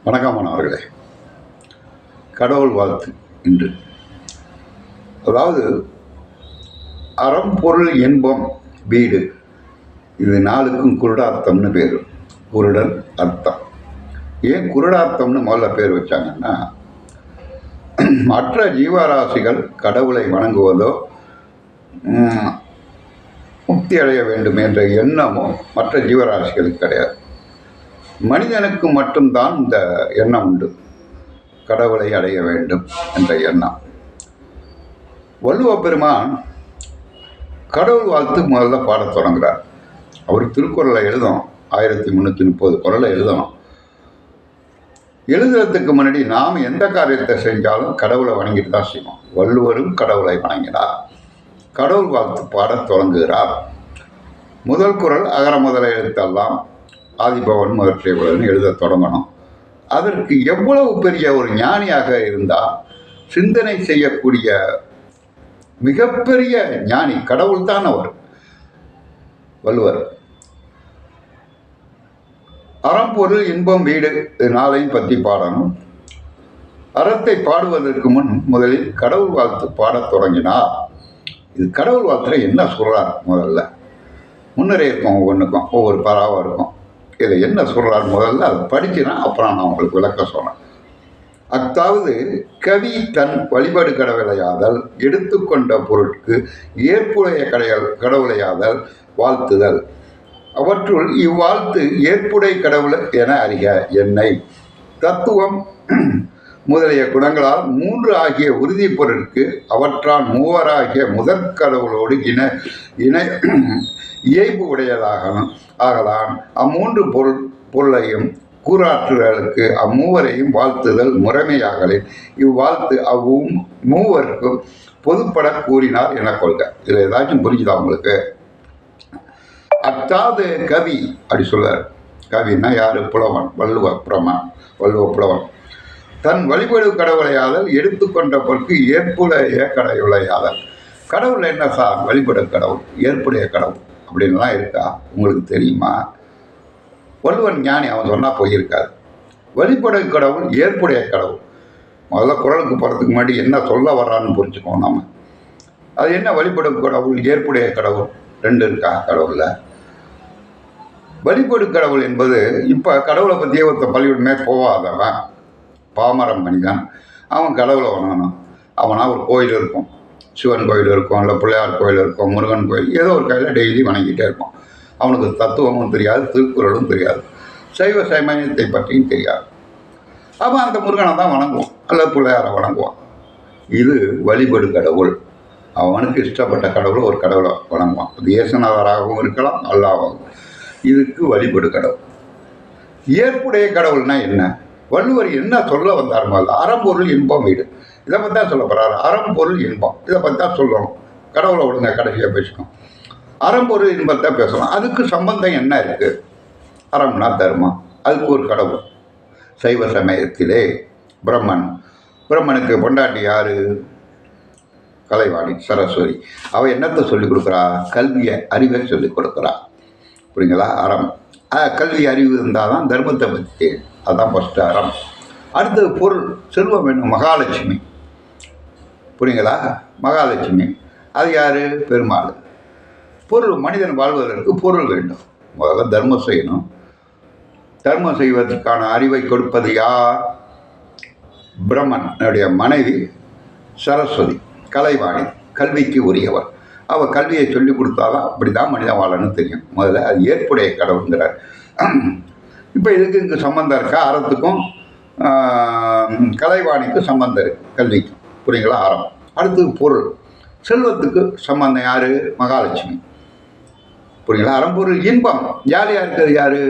வணக்கம் மாணவர்களே. கடவுள் வாழ்த்து இன்று. அதாவது அறம் பொருள் இன்பம் வீடு, இது நாளுக்கும் குருடார்த்தம்னு பேர். குருடன் அர்த்தம். ஏன் குருடார்த்தம்னு முதல்ல பேர் வச்சாங்கன்னா, மற்ற ஜீவராசிகள் கடவுளை வணங்குவதோ முக்தி அடைய வேண்டும் என்ற எண்ணமும் மற்ற ஜீவராசிகளுக்கு கிடையாது. மனிதனுக்கு மட்டும்தான் இந்த எண்ணம் உண்டு, கடவுளை அடைய வேண்டும் என்ற எண்ணம். வள்ளுவ பெருமான் கடவுள் வாழ்த்து முதல்ல பாடத் தொடங்குகிறார். அவர் திருக்குறளை எழுதணும், 1330 குறளை எழுதணும். எழுதுறதுக்கு முன்னாடி நாம் எந்த காரியத்தை செஞ்சாலும் கடவுளை வணங்கிட்டு தான் செய்வோம். வள்ளுவரும் கடவுளை வணங்கினார். கடவுள் வாழ்த்து பாடத் தொடங்குகிறார். முதல் குறள் அகர முதல எழுத்தெல்லாம் ஆதிபவன் முதற்றே உலகன்னு எழுத தொடங்கணும். அதற்கு எவ்வளவு பெரிய ஒரு ஞானியாக இருந்தால், சிந்தனை செய்யக்கூடிய மிகப்பெரிய ஞானி, கடவுள் தான் அவர் வள்ளுவர். அறம்பொருள் இன்பம் வீடு நாளையும் பற்றி பாடணும். அறத்தை பாடுவதற்கு முன் முதலில் கடவுள் வாழ்த்து பாடத் தொடங்கினார். இது கடவுள் வாழ்த்துல என்ன சொல்றார்? முதல்ல முன்னரே இருக்கும், ஒவ்வொன்றுக்கும் ஒவ்வொரு பராவாக இருக்கும். இதை என்ன சொல்கிறார் முதல்ல அதை படிச்சுனா அப்புறம் நான் உங்களுக்கு விளக்க சொன்னேன். அதாவது கவி தன் வழிபாடு கடவுளையாதல், எடுத்துக்கொண்ட பொருட்கு ஏற்புடைய கடவுளையாதல் வாழ்த்துதல். அவற்றுள் இவ்வாழ்த்து ஏற்புடை கடவுள் என அறிக என்னை. தத்துவம் முதலிய குணங்களால் 3 ஆகிய உறுதி பொருட்கு அவற்றால் 3 ஆகிய முதற்கடவுளோடு இயைபு ஆகலான் அம்மூன்று பொருளையும் கூறாற்றுதலுக்கு அம்மூவரையும் வாழ்த்துதல் முறைமையாகலின் இவ்வாழ்த்து மூவருக்கும் பொதுப்பட கூறினார் என கொள்க. இதில் ஏதாச்சும் புரிஞ்சுதா உங்களுக்கு? அதாவது கவி அப்படி சொல்றார். கவின்னா யாரு? புலவன், வள்ளுவ புலவன். தன் வழிபடு கடவுளையாதல், எடுத்துக்கொண்ட பொருட்கு ஏற்புடைய கடவுளையாதல். கடவுள் என்ன சார்? வழிபடு கடவுள், ஏற்புடைய கடவுள் அப்படின்லாம் இருக்கா? உங்களுக்கு தெரியுமா? வள்ளுவன் ஞானி, அவன் சொன்னால் போயிருக்காது. வழிபடு கடவுள், ஏற்புடைய கடவுள். முதல்ல குறளுக்கு போகிறதுக்கு முன்னாடி என்ன சொல்ல வர்றான்னு புரிஞ்சுக்கோம் நாம. அது என்ன வழிபடு கடவுள், ஏற்புடைய கடவுள்? 2 இருக்கா கடவுளில்? வழிபடு கடவுள் என்பது, இப்போ கடவுளை பற்றியே ஒருத்தர் பள்ளிக்கூடமே போகாதவன், பாமரம் மனிதன், அவன் கடவுளை வணங்கணும். அவனா ஒரு கோயில் இருக்கும், சிவன் கோயில் இருக்கும், இல்லை பிள்ளையார் கோயில் இருக்கும், முருகன் கோயில், ஏதோ ஒரு கோயிலில் டெய்லி வணங்கிட்டே இருப்பான். அவனுக்கு தத்துவமும் தெரியாது, திருக்குறளும் தெரியாது, சைவ சமயத்தை பற்றியும் தெரியாது. அவன் அந்த முருகனை தான் வணங்குவான், அல்லது பிள்ளையாரை வணங்குவான். இது வழிபடு கடவுள். அவனுக்கு இஷ்டப்பட்ட கடவுளை ஒரு கடவுளை வணங்குவான். அது இயேசுநாதராகவும் இருக்கலாம், அல்லாஹ்வாகவும். இதுக்கு வழிபடு கடவுள். ஏற்புடைய கடவுள்னா என்ன? வள்ளுவர் என்ன சொல்ல வந்தார்? முதல்ல அறம்பொருள் இன்பம் வீடு, இதை பற்றி தான் சொல்ல போகிறாரு. அறம்பொருள் இன்பம், இதை பற்றி தான் சொல்லணும். கடவுளை விடுங்க, கடைசியாக பேசணும். அறம்பொருள் இன்பத்தை பேசணும். அதுக்கு சம்பந்தம் என்ன இருக்குது? அறம்னா தர்மம், அதுக்கு ஒரு கடவுள். சைவ சமயத்திலே பிரம்மனுக்கு பொண்டாட்டி யாரு? கலைவாணி, சரஸ்வதி. அவள் என்னத்தை சொல்லிக் கொடுக்குறா? கல்வியை, அறிவை சொல்லிக் கொடுக்குறா. புரியுங்களா? அறம். கல்வி அறிவு இருந்தால் தான் தர்மத்தை பற்றி, அதுதான் ஃபஸ்ட்டு அறம். அடுத்தது பொருள், செல்வம் வேணும், மகாலட்சுமி. புரியுங்களா? மகாலட்சுமி அது யார்? பெருமாள். பொருள், மனிதன் வாழ்வதற்கு பொருள் வேண்டும். முதல்ல தர்மம் செய்யணும். தர்மம் செய்வதற்கான அறிவை கொடுப்பது யார்? பிரம்மனுடைய மனைவி சரஸ்வதி, கலைவாணி, கல்விக்கு உரியவர். அவள் கல்வியை சொல்லி கொடுத்தாதான் அப்படி தான் மனிதன் வாழணும்னு தெரியும். முதல்ல அது ஏற்புடைய கடவுள்ங்கிறார். இப்போ இதுக்கு இங்கே சம்மந்தம் இருக்கா? அறத்துக்கும் கலைவாணிக்கும் சம்பந்தம் இருக்குது, கல்விக்கும். புரியுங்களா? அறம். அடுத்தது பொருள், செல்வத்துக்கு சம்பந்தம் யார்? மகாலட்சுமி. புரியுங்களா? அறம்பொருள் இன்பம் ஜாலியாக இருக்கிறது யார்?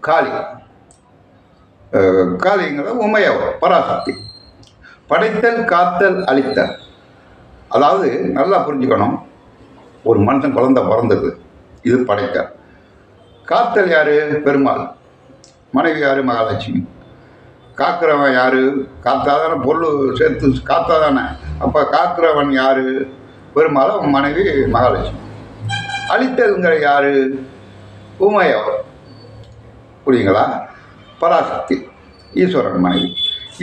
காளி. காளிங்கிறத உமையவர், பராசக்தி. படைத்தல், காத்தல், அழித்தல். அதாவது நல்லா புரிஞ்சுக்கணும், ஒரு மனுஷன் குழந்தை பிறந்தது, இது படைத்தல். காத்தல் யார்? பெருமாள். மனைவி யார்? மகாலட்சுமி. காக்கிறவன் யார்? காத்தாதானே, பொருள் சேர்த்து காத்தாதானே. அப்போ காக்கிறவன் யார்? பெருமாள். அவன் மனைவி மகாலட்சுமி. அழித்தல்ங்கிற யார்? உமையவர். புரியுங்களா? பராசக்தி, ஈஸ்வரன் மனைவி.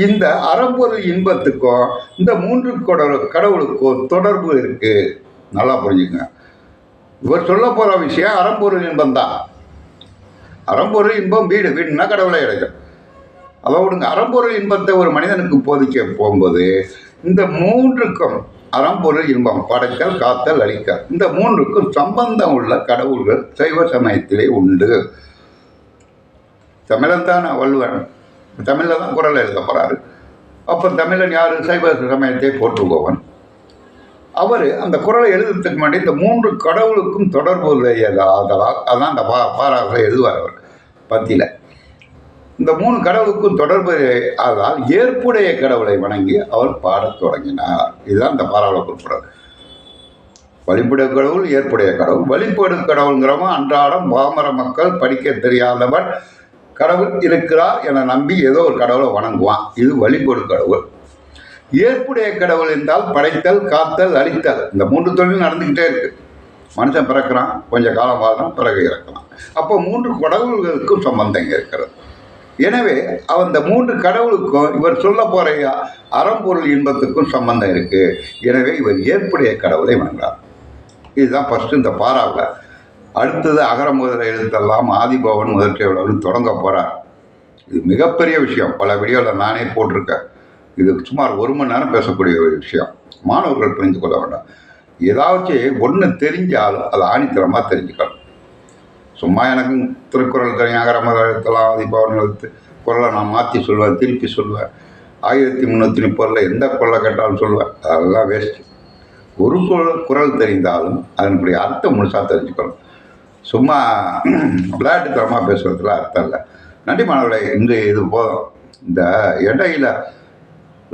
இந்த அறம்பொருள் இன்பத்துக்கும் இந்த 3 கடவுளுக்கும் தொடர்பு இருக்குது. நல்லா புரிஞ்சுங்க. இவர் சொல்ல போகிற விஷயம் அறம்பொருள் இன்பம் தான். அறம்பொருள் இன்பம் வீடுனா கடவுளை அடைக்கும். அதை விடுங்க. அறம்பொருள் இன்பத்தை ஒரு மனிதனுக்கு போதிக்க போகும்போது இந்த 3க்கும் அறம்பொருள் இன்பம், படைத்தல், காத்தல், அழித்தல், இந்த 3க்கும் சம்பந்தம் உள்ள கடவுள்கள் சைவ சமயத்திலே உண்டு. தமிழன் தான் வள்ளுவன், தமிழில் தான் குறள் எழுத போகிறாரு. அப்போ தமிழன் யார்? சைவ சமயத்தை போற்றுபவன். அவர் அந்த குறளை எழுதுறதுக்கு முன்னாடி இந்த 3 கடவுளுக்கும் தொடர்பு ஆதலால் அதான் அந்த பாராவில் எழுதுவார் அவர் பத்தியில். இந்த 3 கடவுளுக்கும் தொடர்பு ஆதலால் ஏற்புடைய கடவுளை வணங்கி அவர் பாடத் தொடங்கினார். இதுதான் இந்த பாராவில் குறிப்பிடார். வழிபடு கடவுள், ஏற்புடைய கடவுள். வழிபடு கடவுள்ங்கிறவன் அன்றாடம் பாமர மக்கள் படிக்க தெரியாதவன் கடவுள் இருக்கிறார் என நம்பி ஏதோ ஒரு கடவுளை வணங்குவான். இது வழிபடு கடவுள். ஏற்புடைய கடவுள் என்றால் படைத்தல், காத்தல், அழித்தல், இந்த 3 தொழில் நடந்துக்கிட்டே இருக்கு. மனுஷன் பிறக்கிறான், கொஞ்சம் காலம் வாழ்றான், பிறகு இறக்கலாம். அப்போ 3 கடவுள்களுக்கும் சம்பந்தம் இருக்கிறது. எனவே அந்த 3 கடவுளுக்கும் இவர் சொல்ல போகிற அறம்பொருள் இன்பத்துக்கும் சம்பந்தம் இருக்கு. எனவே இவர் ஏற்புடைய கடவுளை வணங்குறார். இதுதான் ஃபர்ஸ்ட் இந்த பாராவில். அடுத்தது அகர முதல எழுத்தெல்லாம் ஆதிபவன் முதற்றை விடவும் தொடங்க போகிறார். இது மிகப்பெரிய விஷயம். பல வீடியோவில் நானே போட்டிருக்கேன். இது சுமார் 1 மணி நேரம் பேசக்கூடிய ஒரு விஷயம். மாணவர்கள் புரிந்து கொள்ள வேண்டாம். ஏதாச்சும் ஒன்று தெரிஞ்சாலும் அதை ஆணித்தரமாக தெரிஞ்சுக்கணும். சும்மா எனக்கு திருக்குறள் தெரியும், அகர முதல எழுத்தெல்லாம் ஆதிபவன் எழுத்து, குறளை நான் மாற்றி சொல்லுவேன், திருப்பி சொல்லுவேன். 1330 எந்த குறளை கேட்டாலும் சொல்லுவேன். அதெல்லாம் வேஸ்ட்டு. ஒரு குறள் தெரிந்தாலும் அதனுடைய அர்த்தம் முழுசாக தெரிஞ்சுக்கணும். சும்மா விளையாட்டுத்தனமாக பேசுகிறதுல அர்த்தம் இல்லை. நன்றி மாணவர்களே. இன்று இது போதும். இந்த இடையில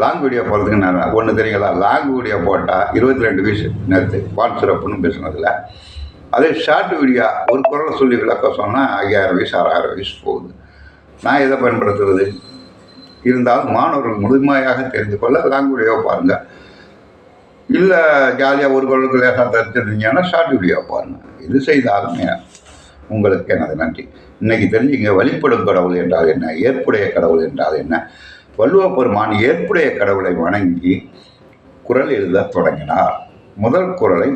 லாங் வீடியோ போகிறதுக்கு நான் ஒன்று தெரியுங்களா, லாங் வீடியோ போட்டால் 22 வீஸ் நேற்று வான் சிறப்புன்னு பேசுனதில். அதே ஷார்ட் வீடியோ ஒரு குறளை சொல்லி விளக்க சொன்னால் 5000 வீஸ் 6000 வீஸ் போகுது. நான் எதை பயன்படுத்துறது? இருந்தாலும் மாணவர்கள் முழுமையாக தெரிந்து கொள்ள லாங் வீடியோ பாருங்கள். இல்லை ஜாலியாக ஒரு குறளுக்கு லேசாக தெரிஞ்சிருந்தீங்கன்னா ஷார்ட் வீடியோ பாருங்கள். இது செய்தாலுமே உங்களுக்கு எனது நன்றி. இன்றைக்கி தெரிஞ்சுங்க வழிபடும் கடவுள் என்றால் என்ன, ஏற்புடைய கடவுள் என்றால் என்ன. வள்ளுவ பெருமான் ஏற்புடைய கடவுளை வணங்கி குறள் எழுத தொடங்கினார். முதல் குறளை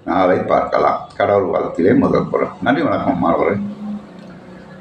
நாளை பார்க்கலாம். கடவுள் வாழ்த்திலே முதல் குறள். நன்றி, வணக்கம் மாணவர்கள்.